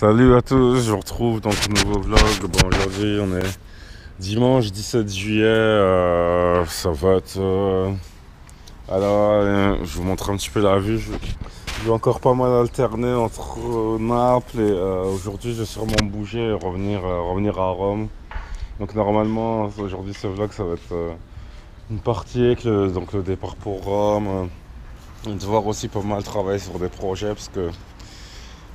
Salut à tous, je vous retrouve dans ce nouveau vlog. Bon, aujourd'hui on est dimanche 17 juillet, ça va être... je vous montre un petit peu la vue. Je vais encore pas mal alterner entre Naples et aujourd'hui je vais sûrement bouger et revenir à Rome. Donc normalement aujourd'hui ce vlog ça va être une partie avec donc le départ pour Rome. Devoir aussi pas mal travailler sur des projets parce que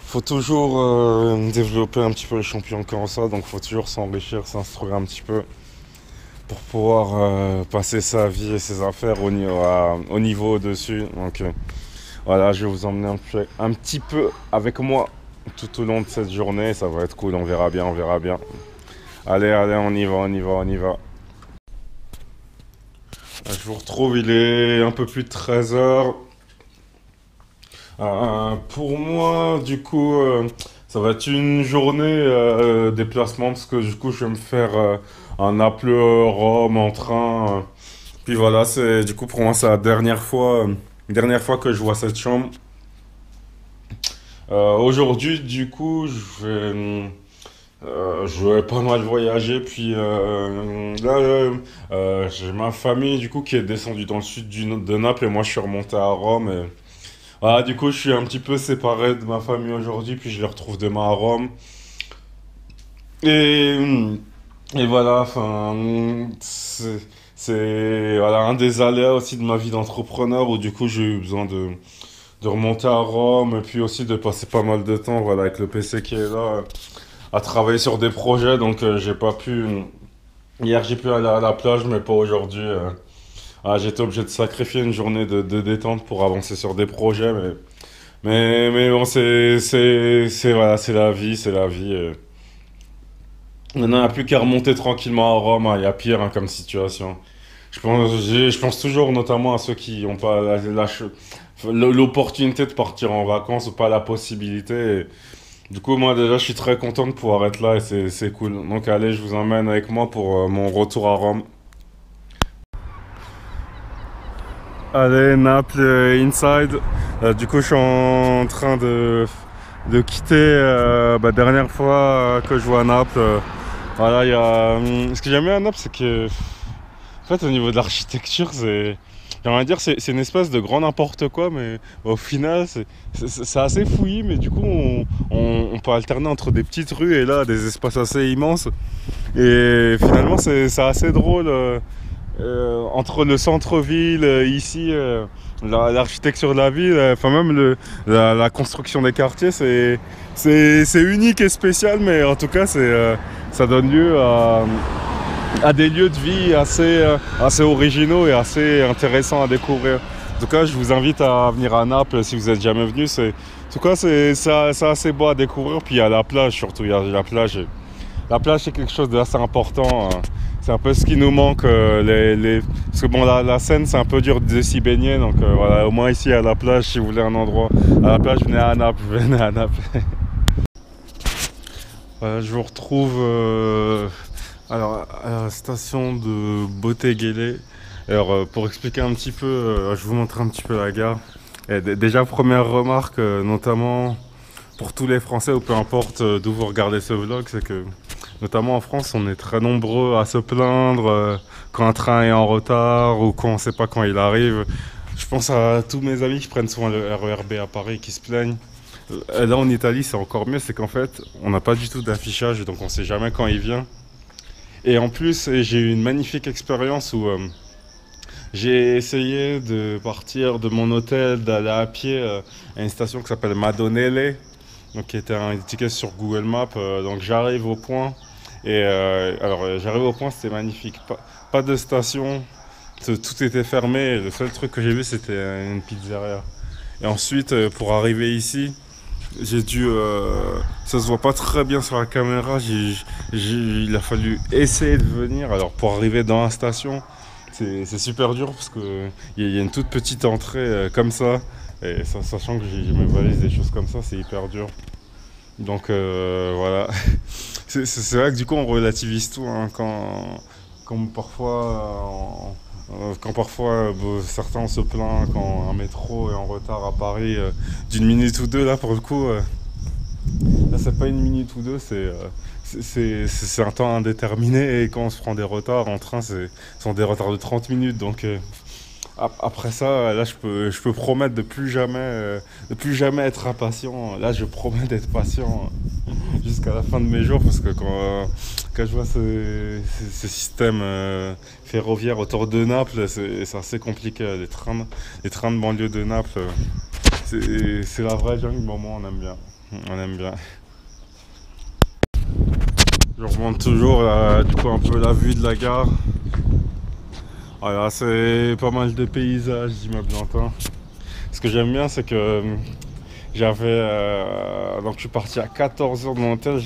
faut toujours développer un petit peu les champions comme ça, donc faut toujours s'enrichir, s'instruire un petit peu pour pouvoir passer sa vie et ses affaires au niveau au-dessus. Donc voilà, je vais vous emmener un petit peu avec moi tout au long de cette journée, ça va être cool, on verra bien, on verra bien. Allez, on y va, on y va, on y va. Je vous retrouve, il est un peu plus de 13 h. Pour moi, du coup, ça va être une journée déplacement parce que du coup, je vais me faire un Naples Rome en train. Puis voilà, c'est du coup pour moi, c'est la dernière fois que je vois cette chambre. Aujourd'hui, du coup, je vais pas mal voyager. Puis là, j'ai ma famille du coup qui est descendue dans le sud de Naples et moi, je suis remonté à Rome. Voilà, du coup, je suis un petit peu séparé de ma famille aujourd'hui, puis je les retrouve demain à Rome. Et, et voilà, enfin, voilà, un des aléas aussi de ma vie d'entrepreneur où du coup j'ai eu besoin de remonter à Rome et puis aussi de passer pas mal de temps, voilà, avec le PC qui est là, à travailler sur des projets. Donc j'ai pas pu. Hier j'ai pu aller à la plage, mais pas aujourd'hui. J'étais obligé de sacrifier une journée de détente pour avancer sur des projets, mais bon, voilà, c'est la vie, c'est la vie. Maintenant, il n'y a plus qu'à remonter tranquillement à Rome, hein, il y a pire hein, comme situation. Je pense toujours notamment à ceux qui n'ont pas l'opportunité de partir en vacances ou pas la possibilité. Du coup, moi déjà, je suis très content de pouvoir être là et c'est cool. Donc allez, je vous emmène avec moi pour mon retour à Rome. Allez, Naples inside. Du coup, je suis en train de quitter. Dernière fois que je vois Naples. Voilà, il y a. Ce que j'aime bien à Naples, c'est que, en fait, au niveau de l'architecture, j'aimerais dire, c'est une espèce de grand n'importe quoi, mais au final, c'est assez fouillis, mais du coup, on peut alterner entre des petites rues et là, des espaces assez immenses. Et finalement, c'est assez drôle. Entre le centre-ville, ici, l'architecture de la ville, enfin même la construction des quartiers, c'est unique et spécial, mais en tout cas, ça donne lieu à des lieux de vie assez originaux et assez intéressants à découvrir. En tout cas, je vous invite à venir à Naples si vous n'êtes jamais venu. En tout cas, c'est assez beau à découvrir. Puis il y a la plage surtout, il y a la plage. La plage, c'est quelque chose d'assez important. C'est un peu ce qui nous manque. Parce que bon, la Seine, c'est un peu dur de s'y baigner. Donc voilà, au moins ici à la plage, si vous voulez un endroit à la plage, venez à Naples. Venez à Naples. Voilà, je vous retrouve alors, à la station de Botteghelè. Alors, pour expliquer un petit peu, je vous montre un petit peu la gare. Et déjà, première remarque, notamment pour tous les Français, ou peu importe d'où vous regardez ce vlog, c'est que notamment en France, on est très nombreux à se plaindre quand un train est en retard ou quand on ne sait pas quand il arrive. Je pense à tous mes amis qui prennent souvent le RER B à Paris qui se plaignent. Là en Italie, c'est encore mieux, c'est qu'en fait, on n'a pas du tout d'affichage, donc on ne sait jamais quand il vient. Et en plus, j'ai eu une magnifique expérience où j'ai essayé de partir de mon hôtel, d'aller à pied à une station qui s'appelle Madonnelle, donc qui était indiquée sur Google Maps. Donc j'arrive au point. Et j'arrive au point, c'était magnifique. Pas de station, tout était fermé. Le seul truc que j'ai vu, c'était une pizzeria. Et ensuite, pour arriver ici, j'ai dû. Ça se voit pas très bien sur la caméra. Il a fallu essayer de venir. Alors, pour arriver dans la station, c'est super dur parce qu'il y a une toute petite entrée comme ça. Et sachant que j'ai mes valises, des choses comme ça, c'est hyper dur. Donc voilà. C'est vrai que du coup on relativise tout hein, quand parfois certains se plaignent quand un métro est en retard à Paris d'une minute ou deux là pour le coup Là, c'est pas une minute ou deux, c'est un temps indéterminé. Et quand on se prend des retards en train, ce sont des retards de 30 minutes. Donc après ça, là, je peux promettre de plus jamais être impatient. Là, je promets d'être patient jusqu'à la fin de mes jours, parce que quand je vois ce système ferroviaire autour de Naples, c'est assez compliqué. Les trains de banlieue de Naples, c'est la vraie jungle, mais au moins on aime bien. On aime bien. Je remonte toujours du coup un peu la vue de la gare. Voilà, c'est pas mal de paysages, d'immeubles lointains. Ce que j'aime bien, c'est que donc je suis parti à 14 h de mon hôtel.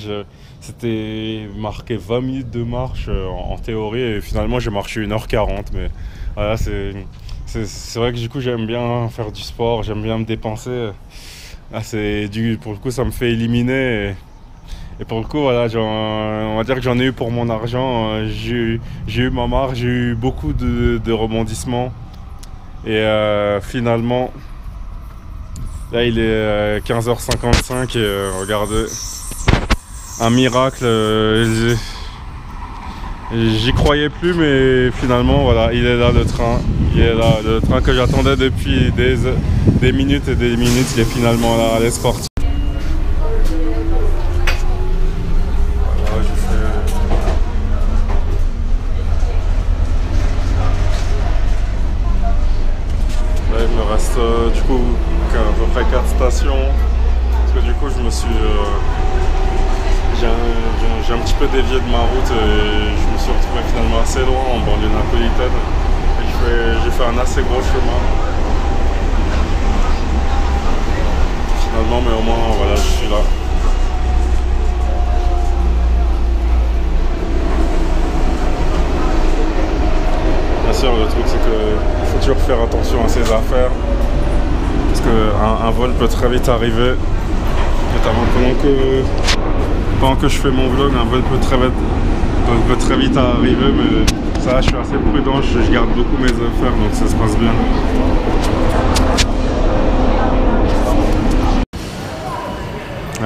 C'était marqué 20 minutes de marche en théorie, et finalement j'ai marché 1 h 40. Mais voilà, c'est vrai que du coup j'aime bien faire du sport, j'aime bien me dépenser. Là, pour le coup, ça me fait éliminer. Et pour le coup, voilà, on va dire que j'en ai eu pour mon argent. J'ai eu ma marge, j'ai eu beaucoup de rebondissements. Et finalement, là il est 15 h 55 et regardez, un miracle. J'y croyais plus, mais finalement, voilà, il est là le train. Il est là, le train que j'attendais depuis des minutes et des minutes. Il est finalement là, allez, c'est parti. Là, il me reste du coup à peu près 4 stations. Parce que du coup, j'ai un petit peu dévié de ma route et je me suis retrouvé finalement assez loin en banlieue napolitaine. Et j'ai fait un assez gros chemin. Finalement, mais au moins, voilà, je suis là. Bien sûr, le truc, c'est qu'il faut toujours faire attention à ses affaires. Parce qu'un vol peut très vite arriver. Notamment pendant que je fais mon vlog, un vol peut très vite arriver, mais ça, je suis assez prudent, je garde beaucoup mes affaires, donc ça se passe bien.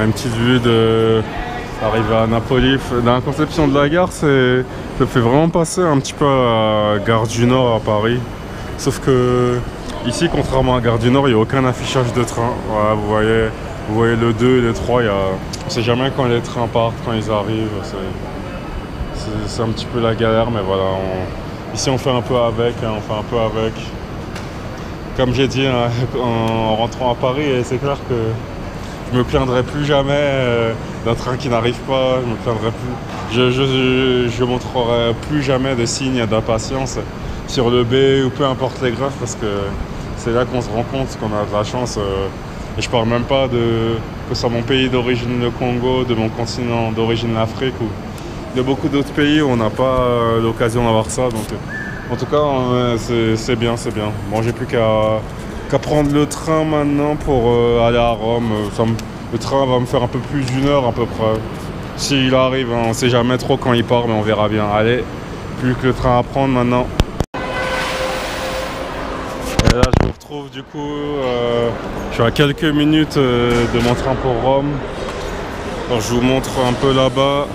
Une petite vue d'arriver à Napoli. Dans la conception de la gare, ça fait vraiment passer un petit peu à Gare du Nord à Paris. Sauf que ici, contrairement à Gare du Nord, il n'y a aucun affichage de train. Voilà, vous voyez le 2 et le 3, on ne sait jamais quand les trains partent, quand ils arrivent. C'est un petit peu la galère, mais voilà. Ici, on fait un peu avec, Comme j'ai dit en rentrant à Paris, et c'est clair que je me plaindrai plus jamais d'un train qui n'arrive pas. Je me plaindrai plus. Je montrerai plus jamais de signes d'impatience sur le B ou peu importe les graphes, parce que c'est là qu'on se rend compte qu'on a de la chance. Et je parle même pas que ce soit mon pays d'origine le Congo, de mon continent d'origine l'Afrique ou de beaucoup d'autres pays où on n'a pas l'occasion d'avoir ça. Donc en tout cas, c'est bien. Bon, j'ai plus qu'à prendre le train maintenant pour aller à Rome. Le train va me faire un peu plus d'une heure à peu près. S'il arrive, hein, on sait jamais trop quand il part, mais on verra bien. Allez, plus que le train à prendre maintenant. Et là, je me retrouve du coup, je suis à quelques minutes de mon train pour Rome. Alors, je vous montre un peu là-bas,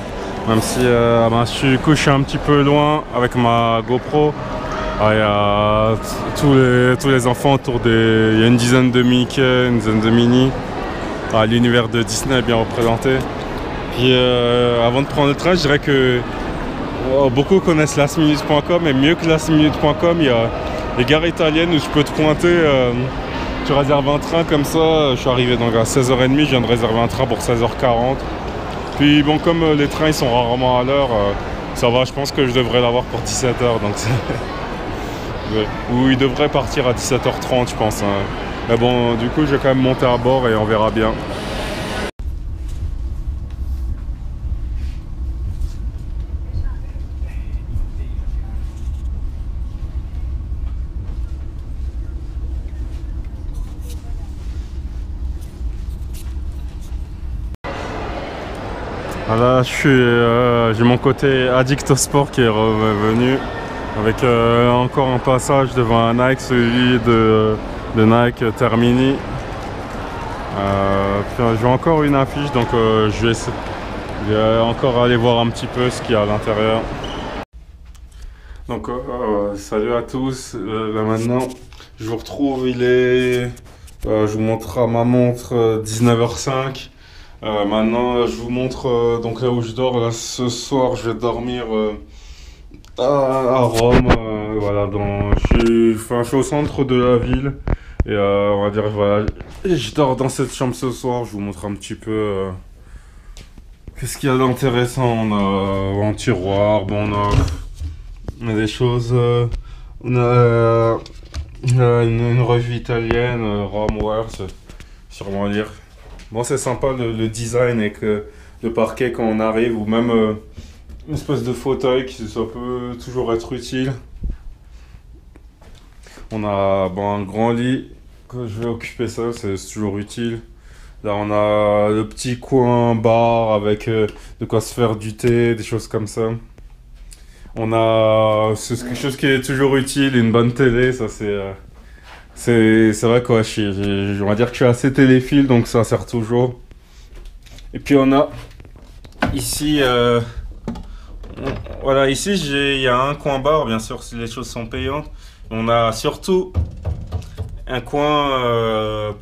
même si du coup, je suis un petit peu loin avec ma GoPro. Il y a tous les enfants autour il y a une dizaine de Mickey, une dizaine de Minnie. L'univers de Disney est bien représenté. Puis avant de prendre le train, je dirais que beaucoup connaissent lastminute.com, et mieux que lastminute.com, il y a les gares italiennes où je peux te pointer. Tu réserves un train comme ça. Je suis arrivé donc à 16 h 30, je viens de réserver un train pour 16 h 40. Puis bon, comme les trains ils sont rarement à l'heure, ça va, je pense que je devrais l'avoir pour 17 h. Donc ou il devrait partir à 17 h 30, je pense. Mais bon, du coup, je vais quand même monter à bord et on verra bien. Voilà, j'ai mon côté addict au sport qui est revenu, avec encore un passage devant un Nike, celui de Nike Termini. j'ai encore une affiche, donc je vais encore aller voir un petit peu ce qu'il y a à l'intérieur. Donc salut à tous, là maintenant je vous retrouve, je vous montre à ma montre 19h05. Maintenant je vous montre donc là où je dors. Là, ce soir je vais dormir à Rome, voilà, je suis au centre de la ville et on va dire voilà, je dors dans cette chambre ce soir. Je vous montre un petit peu qu'est-ce qu'il y a d'intéressant. On a un tiroir, bon, on a des choses, on a une revue italienne, Rome Wars, sûrement lire. Bon, c'est sympa le design et que le parquet quand on arrive, ou même une espèce de fauteuil ça peut toujours être utile. On a un grand lit que je vais occuper, ça c'est toujours utile. Là on a le petit coin bar avec de quoi se faire du thé, des choses comme ça. On a quelque chose qui est toujours utile, une bonne télé, ça c'est vrai quoi, on va dire que je suis assez téléphile donc ça sert toujours. Et puis on a ici voilà, ici il y a un coin bar, bien sûr si les choses sont payantes. On a surtout un coin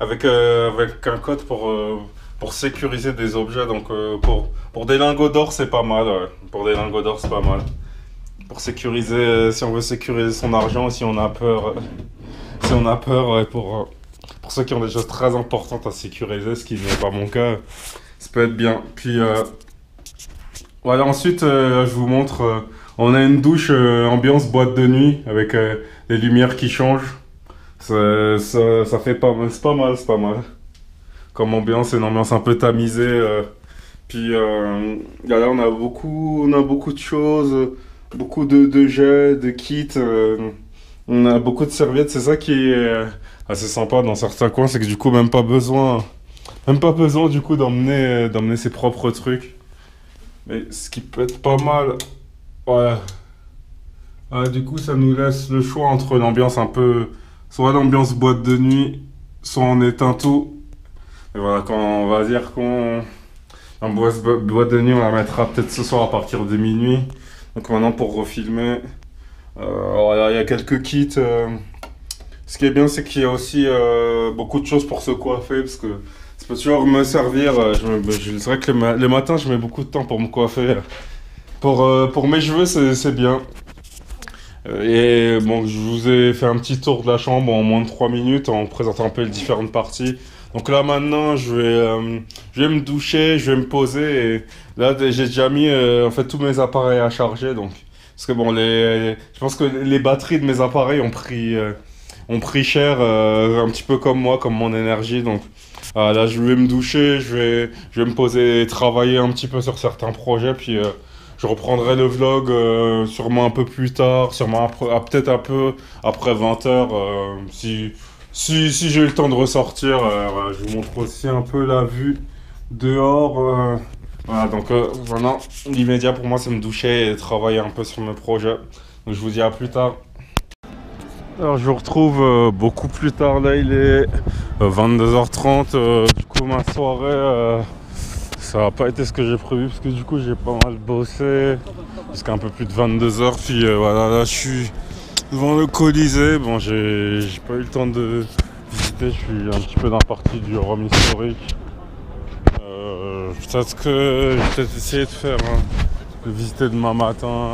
avec un code pour sécuriser des objets. Donc pour des lingots d'or c'est pas mal, ouais. Pour des lingots d'or c'est pas mal. Pour sécuriser, si on veut sécuriser son argent, si on a peur, ouais, pour ceux qui ont des choses très importantes à sécuriser, ce qui n'est pas mon cas, ça peut être bien. Puis voilà, ensuite je vous montre, on a une douche ambiance boîte de nuit avec les lumières qui changent. Ça fait pas mal, c'est pas mal. Comme ambiance, c'est une ambiance un peu tamisée. Puis là on a beaucoup de choses, beaucoup de jets, de kits. On a beaucoup de serviettes, c'est ça qui est assez sympa dans certains coins, c'est que du coup même pas besoin du coup d'emmener ses propres trucs. Mais ce qui peut être pas mal, ouais. Du coup ça nous laisse le choix entre l'ambiance un peu, soit l'ambiance boîte de nuit, soit on éteint tout. Et voilà, quand on va dire en boîte de nuit, on la mettra peut-être ce soir à partir de minuit. Donc maintenant pour refilmer, voilà, il y a quelques kits. Ce qui est bien, c'est qu'il y a aussi beaucoup de choses pour se coiffer, parce que ça peut toujours me servir. C'est vrai que le matin, je mets beaucoup de temps pour me coiffer. Pour mes cheveux, c'est bien. Et bon, je vous ai fait un petit tour de la chambre en moins de 3 minutes en présentant un peu les différentes parties. Donc là maintenant je vais me doucher, je vais me poser et là j'ai déjà mis en fait tous mes appareils à charger, donc parce que bon je pense que les batteries de mes appareils ont pris cher, un petit peu comme moi, comme mon énergie, donc là je vais me doucher, je vais me poser et travailler un petit peu sur certains projets, puis je reprendrai le vlog sûrement un peu plus tard, sûrement peut-être un peu après 20h si j'ai eu le temps de ressortir. Voilà, je vous montre aussi un peu la vue dehors. Voilà, donc maintenant, l'immédiat pour moi, c'est me doucher et travailler un peu sur mes projets. Donc je vous dis à plus tard. Alors je vous retrouve beaucoup plus tard, là il est 22h30. Du coup ma soirée, ça n'a pas été ce que j'ai prévu, parce que du coup j'ai pas mal bossé jusqu'à un peu plus de 22h. Puis voilà, là je suis devant le Colisée. Bon, j'ai pas eu le temps de visiter, je suis un petit peu dans la partie du Rome historique. Peut-être que je vais essayer de faire, de visiter demain matin.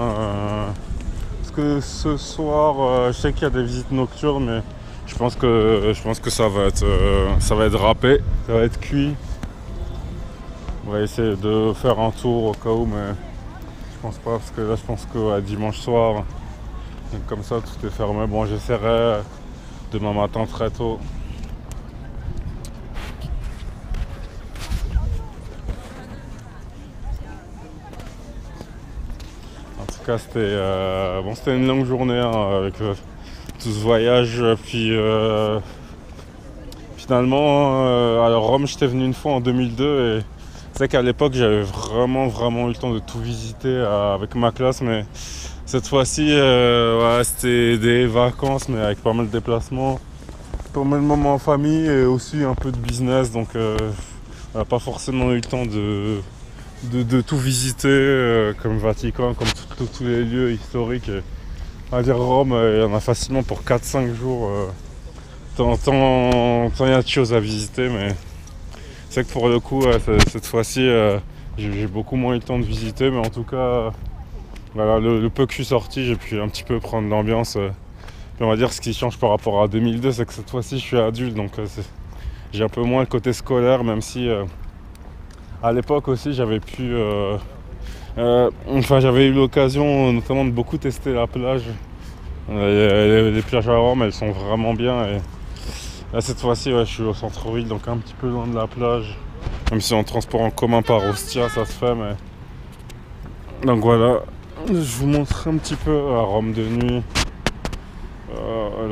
Parce que ce soir, je sais qu'il y a des visites nocturnes, mais je pense que ça va être râpé, ça va être cuit. On va essayer de faire un tour au cas où, mais je pense pas, parce que là je pense que dimanche soir, donc comme ça tout est fermé. Bon, j'essaierai demain matin très tôt. En tout cas c'était une longue journée, hein, avec tout ce voyage. Puis finalement à Rome j'étais venu une fois en 2002 et c'est vrai qu'à l'époque j'avais vraiment eu le temps de tout visiter avec ma classe, mais cette fois-ci ouais, c'était des vacances mais avec pas mal de déplacements. pas mal de moments en famille et aussi un peu de business, donc on n'a pas forcément eu le temps de tout visiter, comme Vatican, comme tous les lieux historiques. On va dire Rome, il y en a facilement pour 4-5 jours. Tant il y a de choses à visiter, mais c'est que pour le coup, cette fois-ci, j'ai beaucoup moins eu le temps de visiter, mais en tout cas, voilà, le peu que je suis sorti, j'ai pu un petit peu prendre l'ambiance. Et on va dire ce qui change par rapport à 2002, c'est que cette fois-ci, je suis adulte, donc j'ai un peu moins le côté scolaire, même si à l'époque aussi, j'avais pu... j'avais eu l'occasion notamment de beaucoup tester la plage. Les plages à Rome, elles sont vraiment bien. Et là, cette fois-ci, je suis au centre-ville, donc un petit peu loin de la plage. Même si en transport en commun par Ostia, ça se fait. Mais... donc voilà, je vous montre un petit peu à Rome de nuit.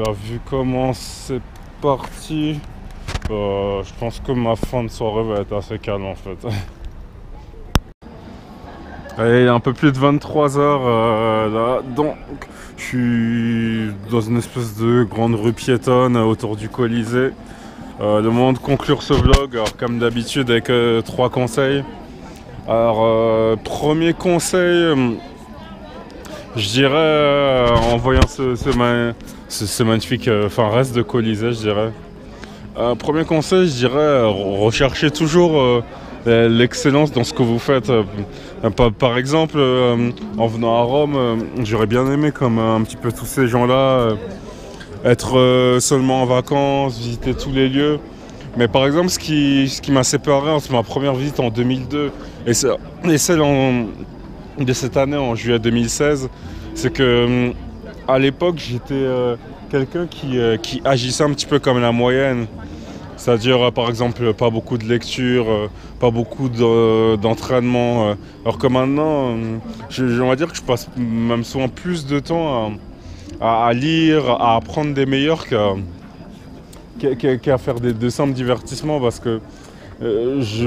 La vue comment c'est parti. Je pense que ma fin de soirée va être assez calme en fait. Allez, il est un peu plus de 23 h là, donc je suis dans une espèce de grande rue piétonne autour du Colisée. Le moment de conclure ce vlog, alors comme d'habitude avec 3 conseils. Alors premier conseil, je dirais en voyant ce magnifique reste de Colisée, je dirais. Premier conseil, je dirais recherchez toujours l'excellence dans ce que vous faites. Par exemple, en venant à Rome, j'aurais bien aimé, comme un petit peu tous ces gens-là, être seulement en vacances, visiter tous les lieux. Mais par exemple, ce qui m'a séparé entre ma première visite en 2002 et celle de cette année, en juillet 2016, c'est que à l'époque, j'étais quelqu'un qui agissait un petit peu comme la moyenne. C'est-à-dire, par exemple, pas beaucoup de lecture, pas beaucoup d'entraînement. Alors que maintenant, on va dire que je passe même souvent plus de temps à lire, à apprendre des meilleurs qu'à faire de simples divertissements. Parce que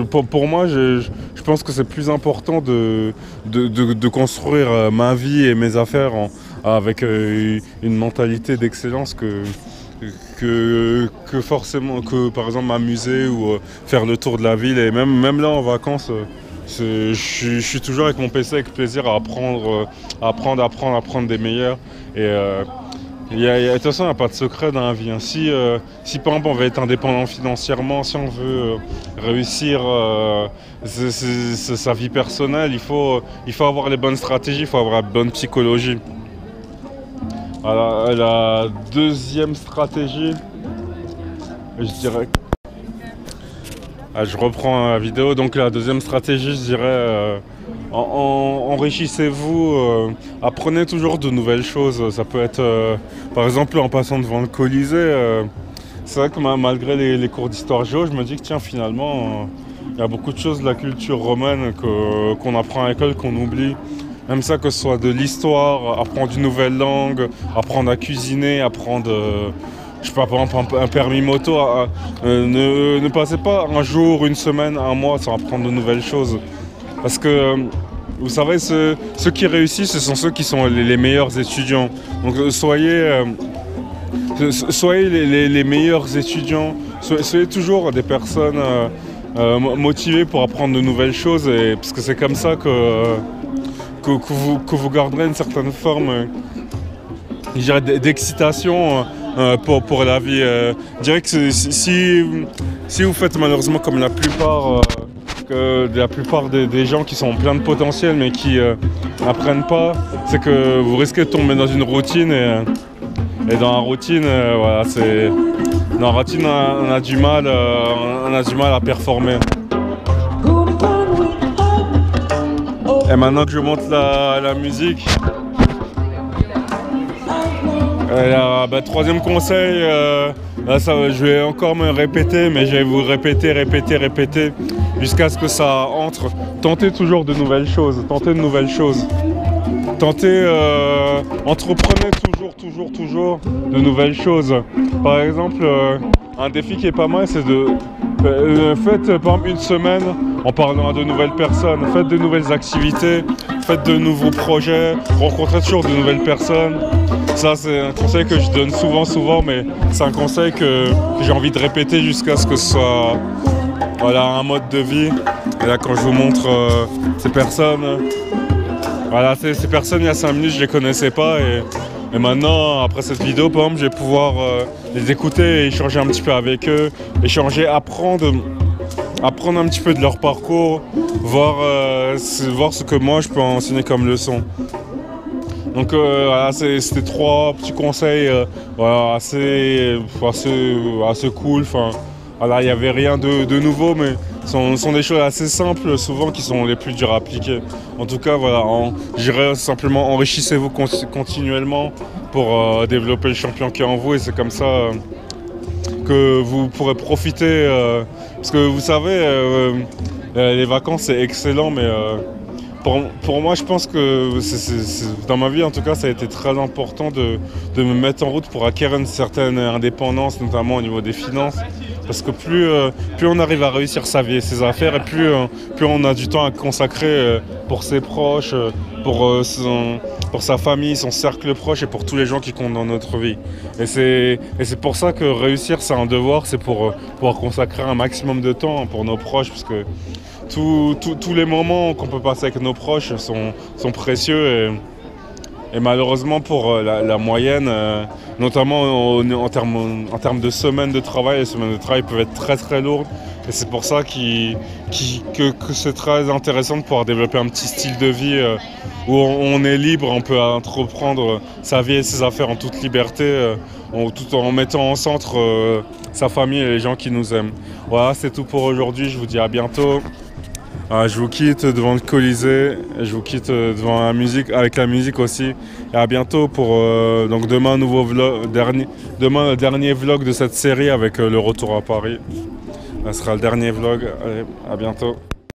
pour moi, je pense que c'est plus important de construire ma vie et mes affaires avec une mentalité d'excellence que forcément, que par exemple m'amuser ou faire le tour de la ville. Et même là en vacances, je suis toujours avec mon PC avec plaisir à apprendre des meilleurs. Et de toute façon, il n'y a pas de secret dans la vie. Hein. Si par exemple on veut être indépendant financièrement, si on veut réussir sa vie personnelle, il faut avoir les bonnes stratégies, il faut avoir la bonne psychologie. Alors, la deuxième stratégie, je dirais... je reprends la vidéo. Donc la deuxième stratégie, je dirais, enrichissez-vous, apprenez toujours de nouvelles choses. Ça peut être, par exemple, en passant devant le Colisée, c'est vrai que malgré les cours d'histoire géo, je me dis que tiens, finalement, il y a beaucoup de choses de la culture romaine qu'on apprend à l'école, qu'on oublie. Même ça, que ce soit de l'histoire, apprendre une nouvelle langue, apprendre à cuisiner, apprendre, je sais pas, par exemple un permis moto. Ne passez pas un jour, une semaine, un mois sans apprendre de nouvelles choses. Parce que, vous savez, ceux qui réussissent, ce sont ceux qui sont les meilleurs étudiants. Donc soyez les meilleurs étudiants, soyez toujours des personnes motivées pour apprendre de nouvelles choses. Parce que c'est comme ça que vous garderez une certaine forme, je dirais, d'excitation pour la vie. Je dirais que si vous faites malheureusement comme la plupart des gens qui sont pleins de potentiel mais qui n'apprennent pas, c'est que vous risquez de tomber dans une routine et dans la routine, voilà, dans la routine on a du mal à performer. Et maintenant que je monte la musique, troisième conseil, là, je vais encore me répéter, mais je vais vous répéter jusqu'à ce que ça entre. Tentez toujours de nouvelles choses, entreprenez toujours de nouvelles choses. Par exemple, un défi qui est pas mal, c'est faites par exemple une semaine en parlant à de nouvelles personnes, faites de nouvelles activités, faites de nouveaux projets, rencontrez toujours de nouvelles personnes. Ça, c'est un conseil que je donne souvent, mais c'est un conseil que j'ai envie de répéter jusqu'à ce que ce soit voilà, un mode de vie. Et là, quand je vous montre ces personnes, voilà, ces personnes, il y a 5 minutes, je les connaissais pas. Et maintenant, après cette vidéo, par exemple, je vais pouvoir les écouter et échanger un petit peu avec eux, apprendre un petit peu de leur parcours, voir ce que moi, je peux enseigner comme leçon. Donc voilà, c'était 3 petits conseils voilà, assez cool. Enfin, voilà, il n'y avait rien de nouveau, mais sont des choses assez simples, souvent qui sont les plus dures à appliquer. En tout cas, voilà, je dirais simplement enrichissez-vous continuellement pour développer le champion qui est en vous, et c'est comme ça que vous pourrez profiter. Parce que vous savez, les vacances c'est excellent, mais pour moi, je pense que dans ma vie, en tout cas, ça a été très important de me mettre en route pour acquérir une certaine indépendance, notamment au niveau des finances. Parce que plus on arrive à réussir sa vie et ses affaires, et plus on a du temps à consacrer pour ses proches, pour sa famille, son cercle proche et pour tous les gens qui comptent dans notre vie. Et c'est pour ça que réussir, c'est un devoir, c'est pour pouvoir consacrer un maximum de temps pour nos proches, parce que tous les moments qu'on peut passer avec nos proches sont précieux, et malheureusement pour la moyenne, notamment en termes de semaines de travail, les semaines de travail peuvent être très très lourdes, et c'est pour ça que c'est très intéressant de pouvoir développer un petit style de vie où on est libre, on peut entreprendre sa vie et ses affaires en toute liberté, tout en mettant en centre sa famille et les gens qui nous aiment. Voilà, c'est tout pour aujourd'hui, je vous dis à bientôt. Je vous quitte devant le Colisée, je vous quitte devant la musique, avec la musique aussi. Et à bientôt pour donc demain un nouveau vlog, demain le dernier vlog de cette série avec le retour à Paris. Ce sera le dernier vlog. Allez, à bientôt.